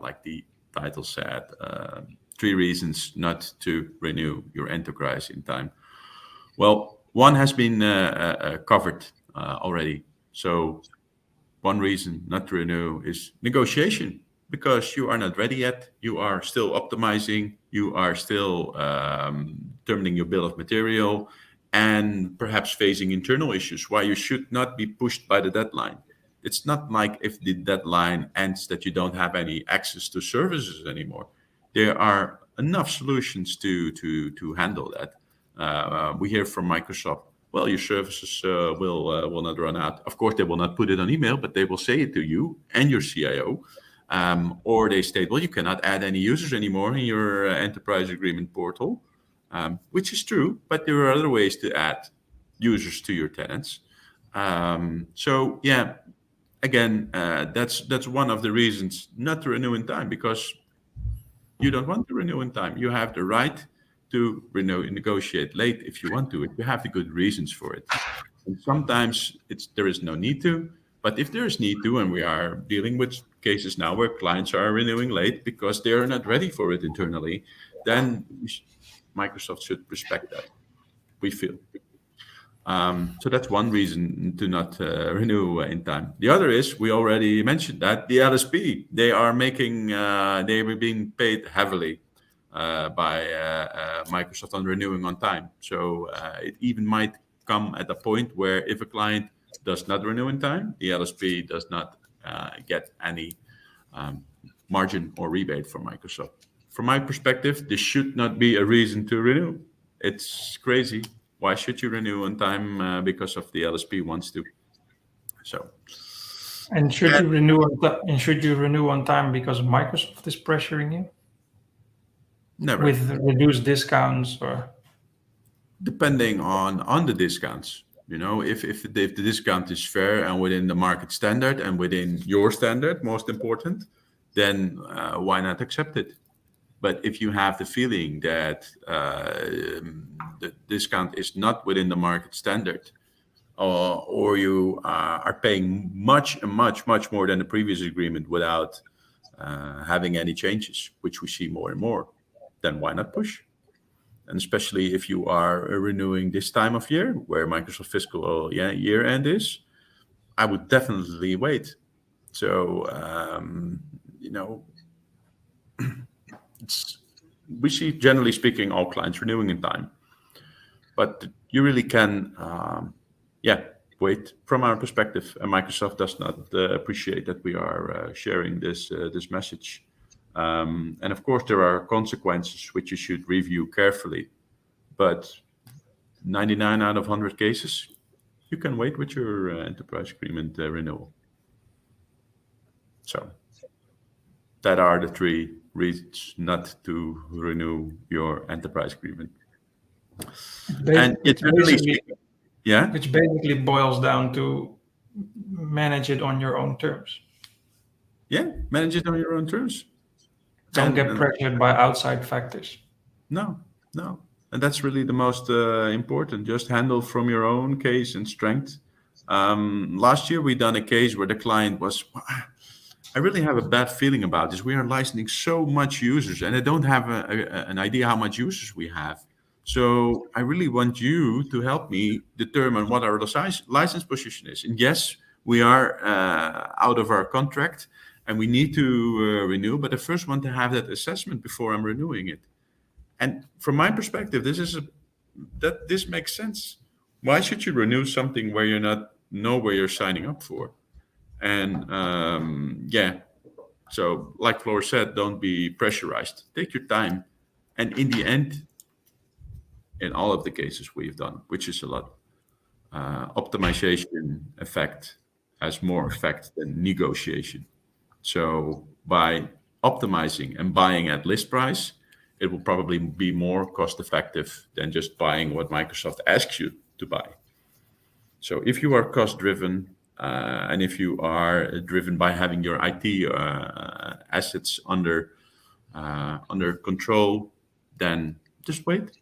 like the title said, 3 reasons not to renew your enterprise in time. Well, one has been covered already. So one reason not to renew is negotiation, because you are not ready yet. You are still optimizing. You are still determining your bill of material, and perhaps facing internal issues why you should not be pushed by the deadline. It's not like if the deadline ends that you don't have any access to services anymore. There are enough solutions to handle that. We hear from Microsoft, well, your services will not run out. Of course, they will not put it on email, but they will say it to you and your CIO. Or they state, well, you cannot add any users anymore in your enterprise agreement portal, which is true, but there are other ways to add users to your tenants. So yeah, again, that's one of the reasons not to renew in time, because you don't want to renew in time. You have the right to renew and negotiate late if you want to. If you have the good reasons for it. And sometimes there is no need to, but if there is need to, and we are dealing with cases now where clients are renewing late because they are not ready for it internally, then Microsoft should respect that, we feel. So that's one reason to not renew in time. The other is, we already mentioned that the LSP, they are being paid heavily by Microsoft on renewing on time. So it even might come at a point where if a client does not renew in time, the LSP does not get any margin or rebate from Microsoft. From my perspective, this should not be a reason to renew. It's crazy. Why should you renew on time because of the LSP wants to? So, and should you renew on time because Microsoft is pressuring you? Never. With reduced discounts, or depending on the discounts. You know, if the discount is fair and within the market standard and within your standard, most important, then why not accept it? But if you have the feeling that the discount is not within the market standard, or you are paying much more than the previous agreement without having any changes, which we see more and more, then why not push? And especially if you are renewing this time of year, where Microsoft fiscal year end is, I would definitely wait. So, we see, generally speaking, all clients renewing in time. But you really can, wait from our perspective. And Microsoft does not appreciate that we are sharing this message. And of course, there are consequences which you should review carefully. But 99 out of 100 cases, you can wait with your enterprise agreement renewal. So that are the 3 reasons not to renew your enterprise agreement. And it's really speaking, which basically boils down to manage it on your own terms. Yeah, manage it on your own terms. Don't get pressured by outside factors. No. And that's really the most important. Just handle from your own case and strength. Last year, we done a case where the client was, I really have a bad feeling about this. We are licensing so much users, and I don't have an idea how much users we have. So I really want you to help me determine what our license position is. And yes, we are out of our contract, and we need to renew. But I first want to have that assessment before I'm renewing it. And from my perspective, this makes sense. Why should you renew something where you're not know where you're signing up for? And so like Floris said, don't be pressurized. Take your time. And in the end, in all of the cases we've done, which is a lot, optimization effect has more effect than negotiation. So by optimizing and buying at list price, it will probably be more cost effective than just buying what Microsoft asks you to buy. So if you are cost driven, and if you are driven by having your IT assets under control, then just wait.